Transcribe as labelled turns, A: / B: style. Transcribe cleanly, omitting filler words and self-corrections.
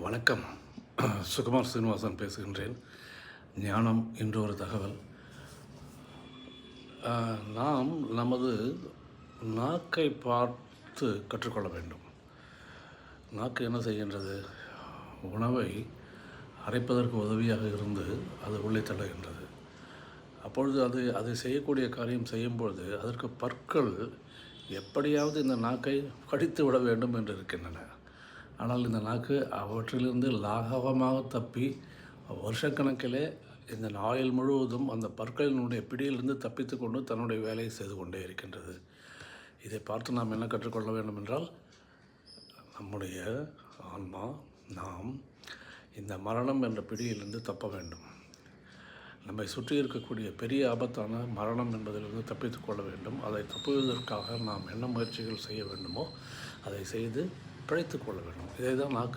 A: வணக்கம். சுகுமார் சீனிவாசன் பேசுகின்றேன். ஞானம் இன்று ஒரு தகவல். நாம் நமது நாக்கை பார்த்து கற்றுக்கொள்ள வேண்டும். நாக்கு என்ன செய்கின்றது? உணவை அரைப்பதற்கு உதவியாக இருந்து அது உள்ளே தள்ளுகின்றது. அப்பொழுது அதை செய்யக்கூடிய காரியம் செய்யும்பொழுது அதற்கு பற்கள் எப்படியாவது இந்த நாக்கை கடித்து விட வேண்டும் என்று இருக்கின்றன. ஆனால் இந்த நாக்கு அவற்றிலிருந்து லாகவமாக தப்பி வருஷக்கணக்கிலே இந்த ஆயுள் முழுவதும் அந்த பற்களினுடைய பிடியிலிருந்து தப்பித்து கொண்டு தன்னுடைய வேலையை செய்து கொண்டே இருக்கின்றது. இதை பார்த்து நாம் என்ன கற்றுக்கொள்ள வேண்டும் என்றால், நம்முடைய ஆன்மா நாம் இந்த மரணம் என்ற பிடியிலிருந்து தப்ப வேண்டும். நம்மை சுற்றி இருக்கக்கூடிய பெரிய ஆபத்தான மரணம் என்பதிலிருந்து தப்பித்து கொள்ள வேண்டும். அதை தப்புவதற்காக நாம் என்ன முயற்சிகள் செய்ய வேண்டுமோ அதை செய்து பிழைத்து கொள்ள வேண்டும். இதை தான் நாக்கு